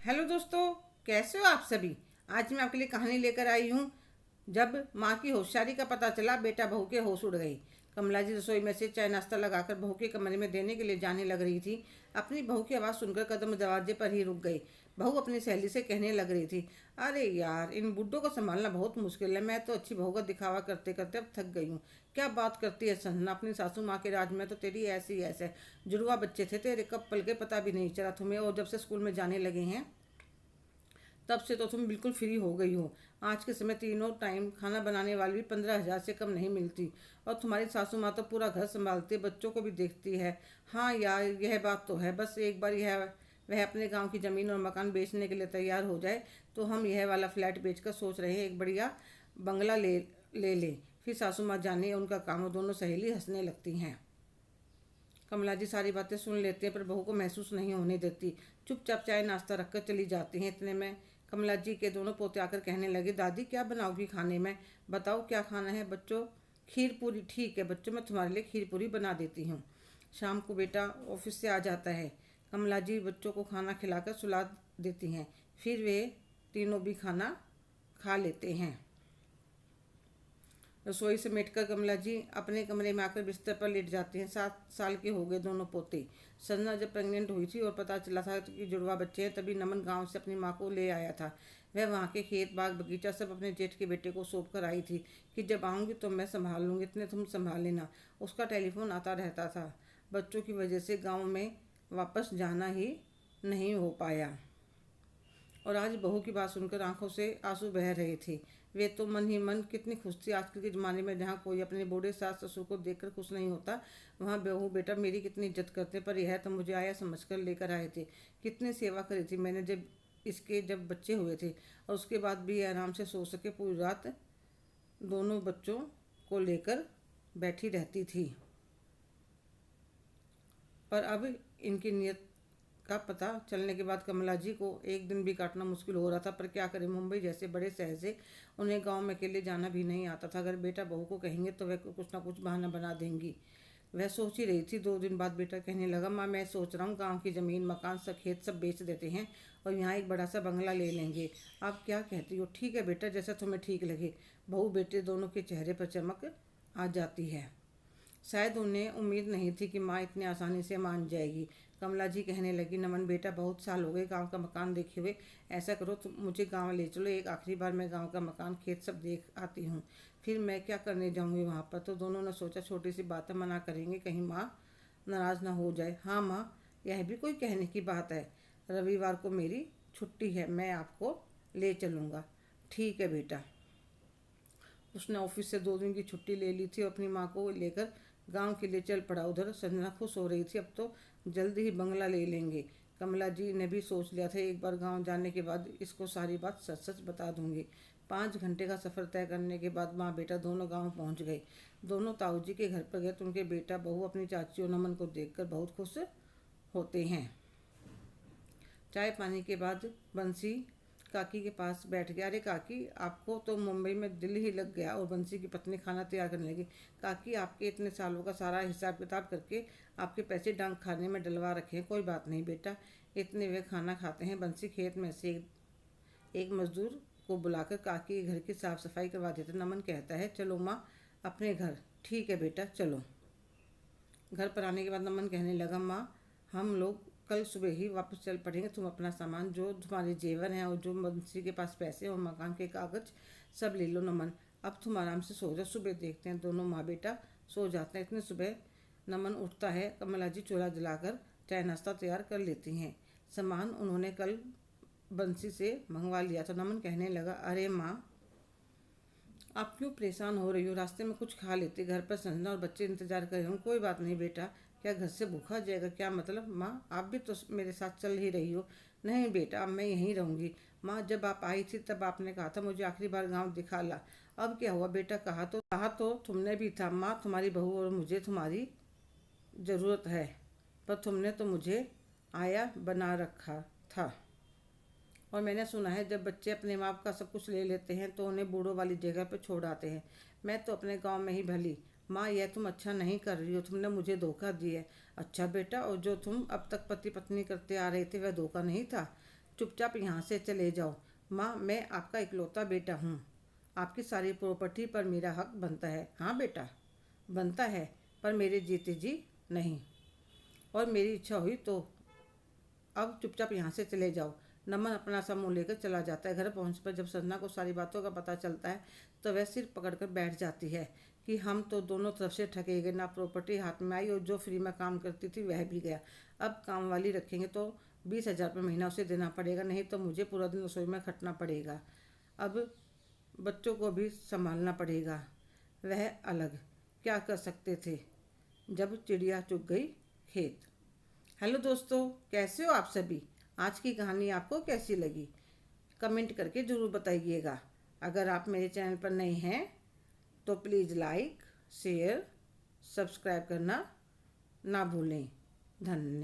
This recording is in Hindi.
हेलो दोस्तों, कैसे हो आप सभी। आज मैं आपके लिए कहानी लेकर आई हूँ। जब माँ की होशियारी का पता चला, बेटा बहू के होश उड़ गई। कमला जी रसोई में से चाय नाश्ता लगाकर बहू के कमरे में देने के लिए जाने लग रही थी। अपनी बहू की आवाज़ सुनकर कदम दरवाजे पर ही रुक गई। बहू अपनी सहेली से कहने लग रही थी, अरे यार, इन बुड्ढों को संभालना बहुत मुश्किल है। मैं तो अच्छी बहू का दिखावा करते करते अब थक गई हूँ। क्या बात करती है संजना, अपनी सासू माँ के राज में तो तेरी ऐसी ऐसे जुड़वा बच्चे थे तेरे, कब पल के पता भी नहीं चला तुम्हें। और जब से स्कूल में जाने लगे हैं तब से तो तुम बिल्कुल फ्री हो गई हो। आज के समय तीनों टाइम खाना बनाने वाली भी 15,000 से कम नहीं मिलती। और तुम्हारी सासू माँ तो पूरा घर संभालती है, बच्चों को भी देखती है। हाँ यार, यह बात तो है। बस एक बार यह वह अपने गांव की ज़मीन और मकान बेचने के लिए तैयार हो जाए तो हम यह वाला फ्लैट बेचकर सोच रहे हैं एक बढ़िया बंगला ले ले लें। फिर सासू माँ जाने उनका काम। और दोनों सहेली हंसने लगती हैं। कमला जी सारी बातें सुन लेती हैं पर बहू को महसूस नहीं होने देती। चुपचाप चाय नाश्ता रखकर चली जाती हैं। इतने में कमला जी के दोनों पोते आकर कहने लगे, दादी क्या बनाओगी खाने में, बताओ क्या खाना है बच्चों। खीर पूरी। ठीक है बच्चों, मैं तुम्हारे लिए खीर पूरी बना देती हूँ। शाम को बेटा ऑफिस से आ जाता है। कमला जी बच्चों को खाना खिलाकर सुला देती हैं। फिर वे तीनों भी खाना खा लेते हैं। रसोई से मेटकर कमला जी अपने कमरे में आकर बिस्तर पर लेट जाती हैं। 7 साल के हो गए दोनों पोते। संजना जब प्रेग्नेंट हुई थी और पता चला था कि जुड़वा बच्चे हैं, तभी नमन गांव से अपनी माँ को ले आया था। वह वहाँ के खेत बाग बगीचा सब अपने जेठ के बेटे को सौंप कर आई थी कि जब आऊँगी तो मैं संभाल लूँगी, इतने तुम संभाल लेना। उसका टेलीफोन आता रहता था। बच्चों की वजह से गाँव में वापस जाना ही नहीं हो पाया। और आज बहू की बात सुनकर आंखों से आंसू बह रहे थे। वे तो मन ही मन कितनी खुश थी। आजकल के ज़माने में जहाँ कोई अपने बूढ़े सास ससुर को देखकर खुश नहीं होता, वहाँ बहू बेटा मेरी कितनी इज्जत करते। पर यह तो मुझे आया समझकर लेकर आए थे। कितनी सेवा करी थी मैंने जब बच्चे हुए थे। और उसके बाद भी आराम से सो सके, पूरी रात दोनों बच्चों को लेकर बैठी रहती थी। पर अब इनकी नीयत का पता चलने के बाद कमला जी को एक दिन भी काटना मुश्किल हो रहा था। पर क्या करें, मुंबई जैसे बड़े शहर से उन्हें गांव में अकेले जाना भी नहीं आता था। अगर बेटा बहू को कहेंगे तो वह कुछ ना कुछ बहाना बना देंगी। वह सोच ही रही थी। 2 दिन बाद बेटा कहने लगा, माँ मैं सोच रहा हूँ गाँव की ज़मीन मकान सब खेत सब बेच देते हैं और यहाँ एक बड़ा सा बंगला ले लेंगे। आप क्या कहती हो। ठीक है बेटा, जैसा तुम्हें ठीक लगे। बहू बेटे दोनों के चेहरे पर चमक आ जाती है। शायद उन्हें उम्मीद नहीं थी कि माँ इतनी आसानी से मान जाएगी। कमला जी कहने लगी, नमन बेटा बहुत साल हो गए गांव का मकान देखे हुए। ऐसा करो तुम मुझे गांव ले चलो, एक आखिरी बार मैं गांव का मकान खेत सब देख आती हूँ। फिर मैं क्या करने जाऊँगी वहाँ पर। तो दोनों ने सोचा छोटी सी बात है, मना करेंगे कहीं माँ नाराज़ ना हो जाए। हाँ माँ, यह भी कोई कहने की बात है। रविवार को मेरी छुट्टी है, मैं आपको ले चलूँगा। ठीक है बेटा। उसने ऑफिस से 2 दिन की छुट्टी ले ली थी और अपनी माँ को लेकर गांव के लिए चल पड़ा। उधर संजना खुश हो रही थी, अब तो जल्दी ही बंगला ले लेंगे। कमला जी ने भी सोच लिया था एक बार गांव जाने के बाद इसको सारी बात सच सच बता दूंगी। 5 घंटे का सफ़र तय करने के बाद माँ बेटा दोनों गांव पहुंच गए। दोनों ताऊ जी के घर पर गए तो उनके बेटा बहू अपनी चाची और नमन को देखकर बहुत खुश होते हैं। चाय पानी के बाद बंसी काकी के पास बैठ गया। अरे काकी, आपको तो मुंबई में दिल ही लग गया। और बंसी की पत्नी खाना तैयार करने लगी। काकी, आपके इतने सालों का सारा हिसाब किताब करके आपके पैसे डांग खाने में डलवा रखे हैं। कोई बात नहीं बेटा, इतने वे खाना खाते हैं। बंसी खेत में से एक मजदूर को बुलाकर काकी के घर की साफ सफाई करवा देते। नमन कहता है, चलो माँ अपने घर। ठीक है बेटा चलो। घर पर आने के बाद नमन कहने लगा, माँ हम लोग कल सुबह ही वापस चल पड़ेंगे। तुम अपना सामान, जो तुम्हारे जेवर हैं और जो बंसी के पास पैसे और मकान के कागज सब ले लो। नमन अब तुम आराम से सो जाओ, सुबह देखते हैं। दोनों माँ बेटा सो जाते हैं। इतने सुबह नमन उठता है। कमला जी चूल्हा जलाकर चाय नाश्ता तैयार कर लेती हैं। सामान उन्होंने कल बंसी से मंगवा लिया था। नमन कहने लगा, अरे माँ आप क्यों परेशान हो रही हो, रास्ते में कुछ खा लेते। घर पर संजना और बच्चे इंतजार कर रहे हों। कोई बात नहीं बेटा, क्या घर से भूखा जाएगा क्या मतलब। माँ आप भी तो मेरे साथ चल ही रही हो। नहीं बेटा, अब मैं यहीं रहूँगी। माँ जब आप आई थी तब आपने कहा था मुझे आखिरी बार गांव दिखा ला। अब क्या हुआ बेटा, कहा तो तुमने भी था माँ, तुम्हारी बहू और मुझे तुम्हारी ज़रूरत है। पर तुमने तो मुझे आया बना रखा था। और मैंने सुना है जब बच्चे अपने माँ बाप का सब कुछ ले लेते हैं तो उन्हें बूढ़ों वाली जगह पर छोड़ आते हैं। मैं तो अपने गांव में ही भली। माँ यह तुम अच्छा नहीं कर रही हो, तुमने मुझे धोखा दिया है। अच्छा बेटा, और जो तुम अब तक पति पत्नी करते आ रहे थे वह धोखा नहीं था। चुपचाप यहाँ से चले जाओ। माँ, मैं आपका इकलौता बेटा हूँ, आपकी सारी प्रॉपर्टी पर मेरा हक बनता है। हाँ बेटा, बनता है, पर मेरे जीते जी नहीं। और मेरी इच्छा हुई तो अब चुपचाप यहाँ से चले जाओ। नमन अपना सा मुँह लेकर चला जाता है। घर पहुँच पर जब संजना को सारी बातों का पता चलता है तो वह सिर पकड़कर बैठ जाती है कि हम तो दोनों तरफ से ठगे गए। ना प्रॉपर्टी हाथ में आई और जो फ्री में काम करती थी वह भी गया। अब काम वाली रखेंगे तो 20,000 रुपये महीना उसे देना पड़ेगा, नहीं तो मुझे पूरा दिन रसोई में खटना पड़ेगा। अब बच्चों को भी संभालना पड़ेगा। वह अलग क्या कर सकते थे जब चिड़िया चुग गई खेत। हेलो दोस्तों, कैसे हो आप सभी? आज की कहानी आपको कैसी लगी कमेंट करके ज़रूर बताइएगा। अगर आप मेरे चैनल पर नए हैं तो प्लीज़ लाइक, शेयर, सब्सक्राइब करना ना भूलें। धन्यवाद।